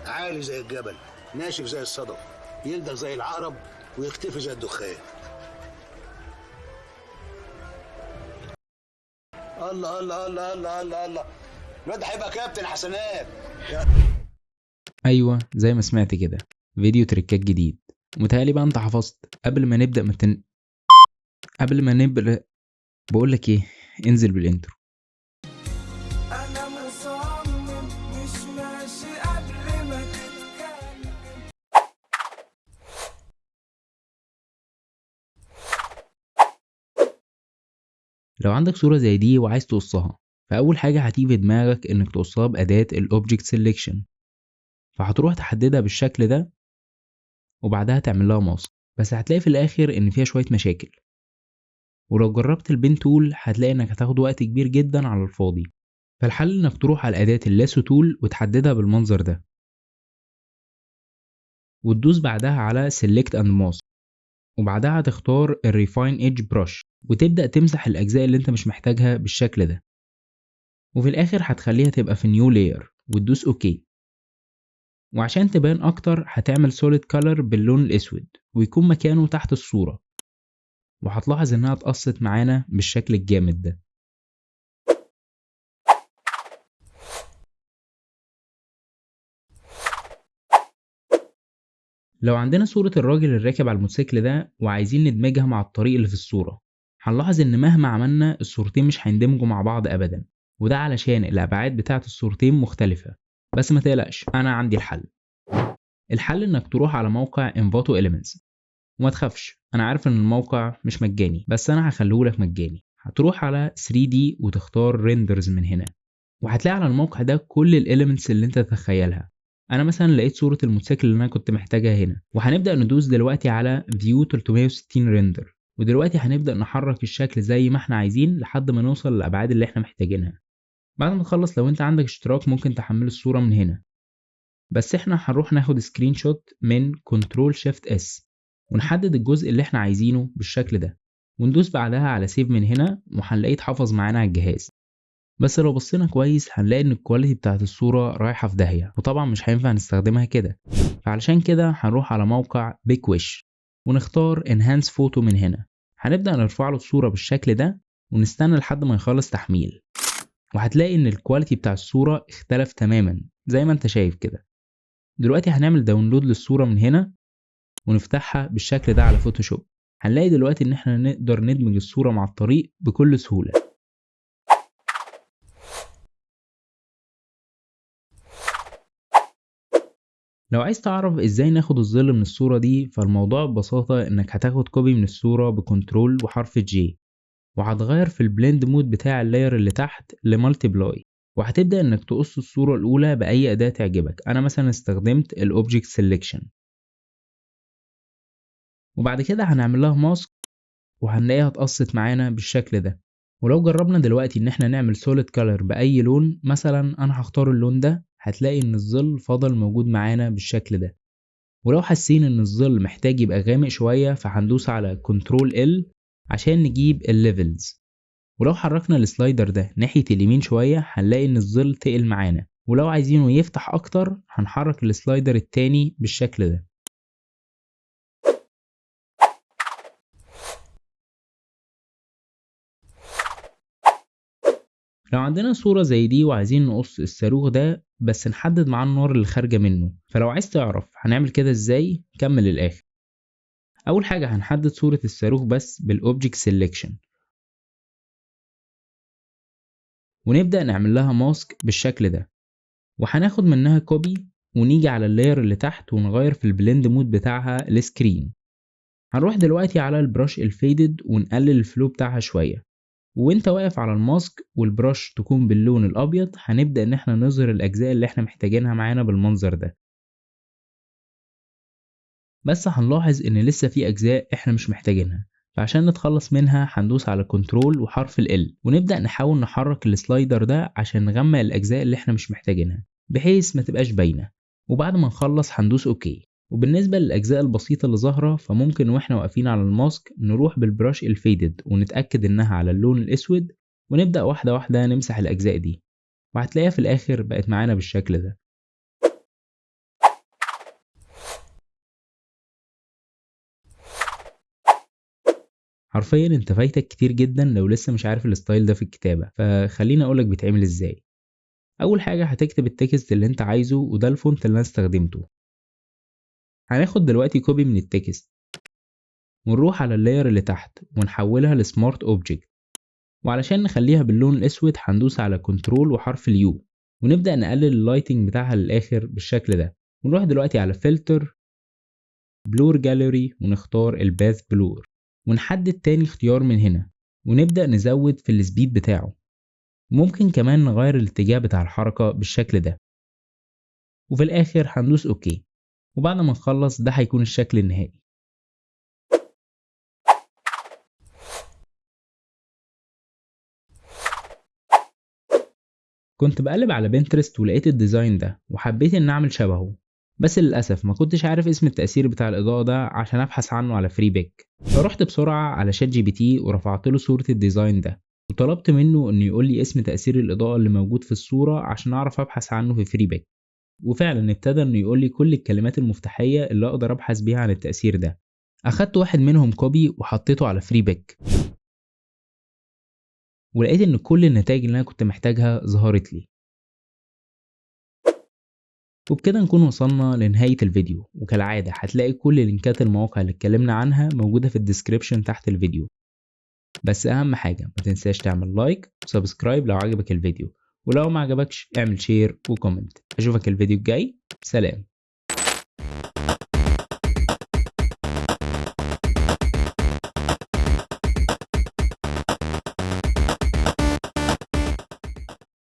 عالي زي الجبل، ناشف زي الصدف، يلدغ زي العقرب ويختفي زي الدخان. الله الله الله الله الله الله، الواد هيبقى كابتن حسنات. ايوه زي ما سمعت كده، فيديو تريكات جديد. متهيألي بقى انت حفظت. قبل ما نبدأ بقول لك ايه، انزل بالانترو. انا مصمم مش ماشي قبل ما تتكلم. لو عندك صورة زي دي وعايز تقصها، فأول حاجة هتيجي في دماغك إنك تقصها بأداة الأوبجكت سيلكشن، فهتروح تحددها بالشكل ده وبعدها تعمل لها ماسك. بس هتلاقي في الآخر إن فيها شوية مشاكل، ولو جربت البين تول هتلاقي إنك هتاخد وقت كبير جدا على الفاضي. فالحل إنك تروح على أداة اللاسو تول وتحددها بالمنظر ده، وتدوس بعدها على Select and Mask، وبعدها هتختار Refine Edge Brush وتبدأ تمسح الأجزاء اللي انت مش محتاجها بالشكل ده. وفي الآخر هتخليها تبقى في New Layer وتدوس OK. وعشان تبان أكتر هتعمل Solid Color باللون الأسود ويكون مكانه تحت الصورة، وهتلاحظ إنها اتقصت معانا بالشكل الجامد ده. لو عندنا صورة الراجل اللي راكب على الموتوسيكل ده وعايزين ندمجها مع الطريق اللي في الصورة، هنلاحظ إن مهما عملنا الصورتين مش هيندمجوا مع بعض أبدا، وده علشان الأبعاد بتاعة الصورتين مختلفة. بس ما تقلقش، أنا عندي الحل إنك تروح على موقع Envato Elements. وما تخافش، أنا عارف إن الموقع مش مجاني بس أنا هخليهولك مجاني. هتروح على 3D وتختار Renders من هنا، وهتلاقي على الموقع ده كل الإليمنتس اللي انت تتخيلها. انا مثلا لقيت صورة الموتوسيكل اللي انا كنت محتاجها هنا، وهنبدأ ندوس دلوقتي على View 360 Render، ودلوقتي هنبدأ نحرك الشكل زي ما احنا عايزين لحد ما نوصل للأبعاد اللي احنا محتاجينها. بعد ما تخلص لو انت عندك اشتراك ممكن تحمل الصورة من هنا، بس احنا هنروح ناخد سكرين شوت من Ctrl Shift S ونحدد الجزء اللي احنا عايزينه بالشكل ده، وندوس بعدها على سيف من هنا، وهنلاقيه اتحفظ معانا على الجهاز. بس لو بصينا كويس هنلاقي ان الكواليتي بتاعت الصورة رايحة في داهية، وطبعا مش هينفع نستخدمها كده. فعلشان كده هنروح على موقع BigWish ونختار Enhance Photo من هنا. هنبدأ نرفع له الصورة بالشكل ده ونستنى لحد ما يخلص تحميل، وهتلاقي ان الكواليتي بتاع الصورة اختلف تماما زي ما انت شايف كده. دلوقتي هنعمل داونلود للصورة من هنا ونفتحها بالشكل ده على فوتوشوب. هنلاقي دلوقتي ان احنا نقدر ندمج الصورة مع الطريق بكل سهولة. لو عايز تعرف ازاي ناخد الظل من الصورة دي، فالموضوع ببساطة انك هتاخد كوبي من الصورة بكنترول وحرف J، وهتغير في البلند مود بتاع اللاير اللي تحت لمالتيبلاي، وهتبدأ انك تقص الصورة الاولى بأي اداة تعجبك. انا مثلا استخدمت الاوبجكت سيلكشن، وبعد كده هنعمل لها ماسك وهنلاقيها اتقصت معانا بالشكل ده. ولو جربنا دلوقتي ان احنا نعمل سوليد كولر بأي لون، مثلا انا هختار اللون ده، هتلاقي ان الظل فضل موجود معانا بالشكل ده. ولو حاسين ان الظل محتاج يبقى غامق شوية فهندوس على كنترول L عشان نجيب الليفلز. ولو حركنا السلايدر ده ناحية اليمين شوية هنلاقي ان الظل تقل معانا، ولو عايزينه يفتح اكتر هنحرك السلايدر التاني بالشكل ده. لو عندنا صورة زي دي وعايزين نقص الصاروخ ده بس نحدد معاه النار اللي خارجة منه، فلو عايز تعرف هنعمل كده ازاي كمل للآخر. اول حاجة هنحدد صورة الصاروخ بس بالاوبجكت سيلكشن، ونبدأ نعمل لها ماسك بالشكل ده، وهناخد منها كوبي ونيجي على اللاير اللي تحت ونغير في البلند مود بتاعها لسكرين. هنروح دلوقتي على البراش الفيدد ونقلل الفلو بتاعها شوية، وانت واقف على الماسك والبراش تكون باللون الابيض هنبدأ ان احنا نظهر الاجزاء اللي احنا محتاجينها معانا بالمنظر ده. بس هنلاحظ ان لسه في اجزاء احنا مش محتاجينها، فعشان نتخلص منها هندوس على كنترول وحرف ال ونبدأ نحاول نحرك السلايدر ده عشان نغمق الاجزاء اللي احنا مش محتاجينها بحيث ما تبقاش باينة. وبعد ما نخلص هندوس اوكي. وبالنسبة للاجزاء البسيطة اللي ظاهرة فممكن واحنا واقفين على الماسك نروح بالبراش الفيدد ونتأكد انها على اللون الاسود، ونبدأ واحدة واحدة نمسح الاجزاء دي، وهتلاقيها في الاخر بقت معانا بالشكل ده. حرفيا انت فايتك كتير جدا لو لسه مش عارف الستايل ده في الكتابة، فخليني اقولك بيتعمل ازاي. اول حاجة هتكتب التكست اللي انت عايزه، وده الفونت اللي انا استخدمته. هناخد دلوقتي كوبي من التكست ونروح على اللاير اللي تحت ونحولها لسمارت اوبجكت، وعلشان نخليها باللون الاسود هندوس على كنترول وحرف اليو، ونبدأ نقلل اللايتنج بتاعها للآخر بالشكل ده. ونروح دلوقتي على فلتر بلور جاليري ونختار الباث بلور، ونحدد تاني اختيار من هنا، ونبدأ نزود في السبيد بتاعه. ممكن كمان نغير الاتجاه بتاع الحركة بالشكل ده، وفي الآخر هندوس اوكي. وبعد ما نخلص ده هيكون الشكل النهائي. كنت بقلب على بنترست ولقيت الديزاين ده وحبيت ان اعمل شبهه، بس للأسف ما كنتش عارف اسم التأثير بتاع الإضاءة ده عشان أبحث عنه على فريبيك، فرحت بسرعة على شات جي بي تي ورفعت له صورة الديزاين ده، وطلبت منه إنه يقول لي اسم تأثير الإضاءة اللي موجود في الصورة عشان أعرف أبحث عنه في فريبيك. وفعلا ابتدى إنه يقول لي كل الكلمات المفتاحية اللي أقدر أبحث بيها عن التأثير ده. أخدت واحد منهم كوبي وحطيته على فريبيك، ولقيت إن كل النتائج اللي أنا كنت محتاجها ظهرت لي. وبكده نكون وصلنا لنهاية الفيديو، وكالعادة هتلاقي كل لينكات المواقع اللي اتكلمنا عنها موجودة في الديسكريبشن تحت الفيديو. بس أهم حاجة ما تنساش تعمل لايك وسبسكرايب لو عجبك الفيديو، ولو ما عجبكش اعمل شير وكومنت. أشوفك الفيديو الجاي، سلام.